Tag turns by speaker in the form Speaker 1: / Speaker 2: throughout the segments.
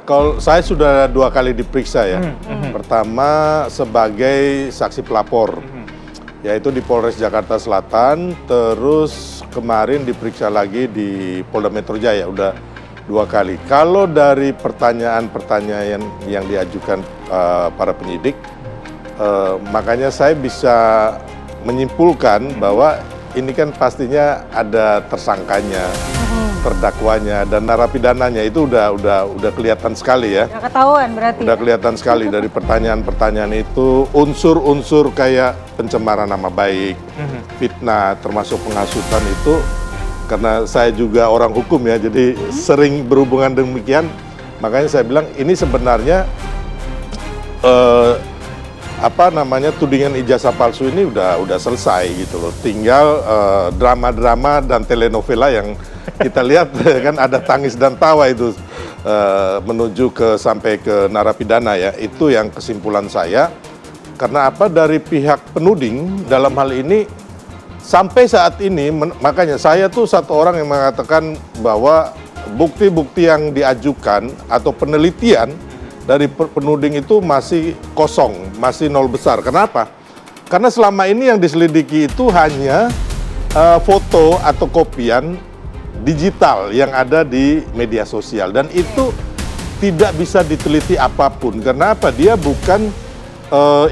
Speaker 1: Kalau saya sudah 2 kali diperiksa ya. Pertama sebagai saksi pelapor, yaitu di Polres Jakarta Selatan. Terus kemarin diperiksa lagi di Polda Metro Jaya, udah 2 kali. Kalau dari pertanyaan-pertanyaan yang diajukan para penyidik, makanya saya bisa menyimpulkan bahwa ini kan pastinya ada tersangkanya, terdakwanya, dan narapidananya itu udah kelihatan sekali ya.
Speaker 2: Udah ketahuan berarti.
Speaker 1: Udah kelihatan sekali dari pertanyaan-pertanyaan itu, unsur-unsur kayak pencemaran nama baik, fitnah, termasuk penghasutan itu. Karena saya juga orang hukum ya, jadi sering berhubungan demikian. Makanya saya bilang ini sebenarnya tudingan ijazah palsu ini udah selesai gitu loh. Tinggal drama-drama dan telenovela yang kita lihat kan ada tangis dan tawa itu menuju sampai ke narapidana ya. Itu yang kesimpulan saya. Karena apa, dari pihak penuding dalam hal ini sampai saat ini makanya saya tuh satu orang yang mengatakan bahwa bukti-bukti yang diajukan atau penelitian dari penuding itu masih kosong, masih nol besar. Kenapa? Karena selama ini yang diselidiki itu hanya foto atau kopian digital yang ada di media sosial. Dan itu tidak bisa diteliti apapun. Kenapa? Dia bukan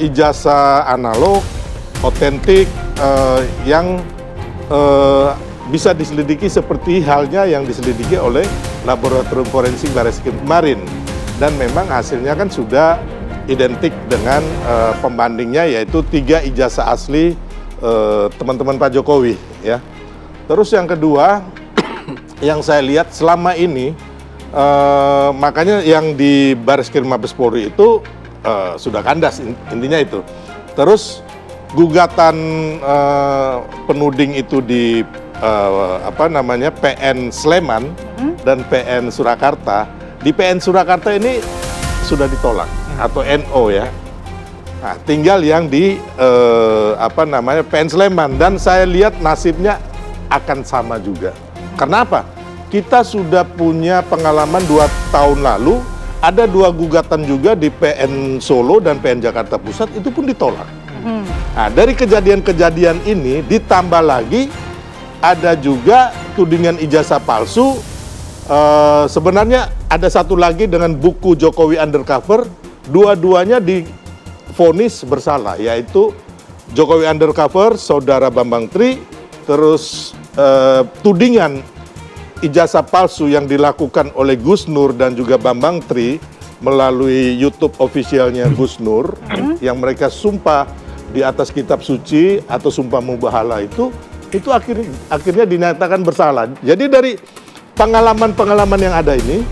Speaker 1: ijazah analog, otentik, yang bisa diselidiki seperti halnya yang diselidiki oleh Laboratorium Forensik Barreskrim kemarin. Dan memang hasilnya kan sudah identik dengan pembandingnya, yaitu 3 ijazah asli teman-teman Pak Jokowi ya. Terus yang kedua yang saya lihat selama ini makanya yang di Barreskrim Mabes Polri itu sudah kandas intinya itu. Terus gugatan penuding itu di PN Sleman dan PN Surakarta. Di PN Surakarta ini sudah ditolak atau NO ya. Nah, tinggal yang di PN Sleman, dan saya lihat nasibnya akan sama juga. Kenapa? Kita sudah punya pengalaman 2 tahun lalu, ada 2 gugatan juga di PN Solo dan PN Jakarta Pusat, itu pun ditolak. Nah, dari kejadian-kejadian ini ditambah lagi ada juga tudingan ijazah palsu. Sebenarnya ada satu lagi dengan buku Jokowi Undercover, dua-duanya divonis bersalah, yaitu Jokowi Undercover, Saudara Bambang Tri, terus tudingan ijazah palsu yang dilakukan oleh Gus Nur dan juga Bambang Tri melalui YouTube officialnya Gus Nur, yang mereka sumpah di atas kitab suci atau sumpah mubahala itu akhirnya dinyatakan bersalah. Jadi dari pengalaman-pengalaman yang ada ini,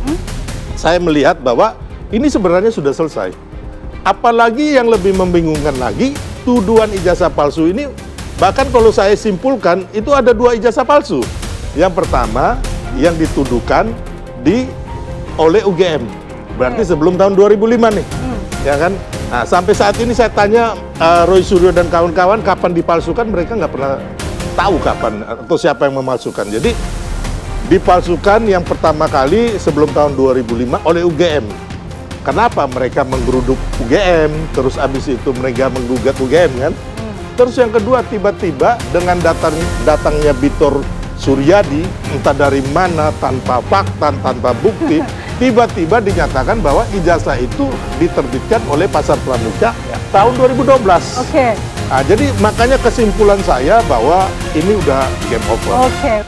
Speaker 1: saya melihat bahwa ini sebenarnya sudah selesai. Apalagi yang lebih membingungkan lagi, tuduhan ijazah palsu ini, bahkan kalau saya simpulkan, itu ada 2 ijazah palsu. Yang pertama, yang dituduhkan oleh UGM. Berarti sebelum tahun 2005 nih, ya kan? Nah, sampai saat ini saya tanya Roy Suryo dan kawan-kawan kapan dipalsukan, mereka nggak pernah tahu kapan atau siapa yang memalsukan. Jadi dipalsukan yang pertama kali sebelum tahun 2005 oleh UGM. Kenapa? Mereka menggeruduk UGM, terus abis itu mereka menggugat UGM kan. Terus yang kedua, tiba-tiba dengan datangnya Bitor Suryadi, entah dari mana, tanpa fakta, tanpa bukti, tiba-tiba dinyatakan bahwa ijazah itu diterbitkan oleh Pasar Pramuka tahun 2012.
Speaker 2: Oke.
Speaker 1: Nah, jadi makanya kesimpulan saya bahwa ini udah game over.
Speaker 2: Oke.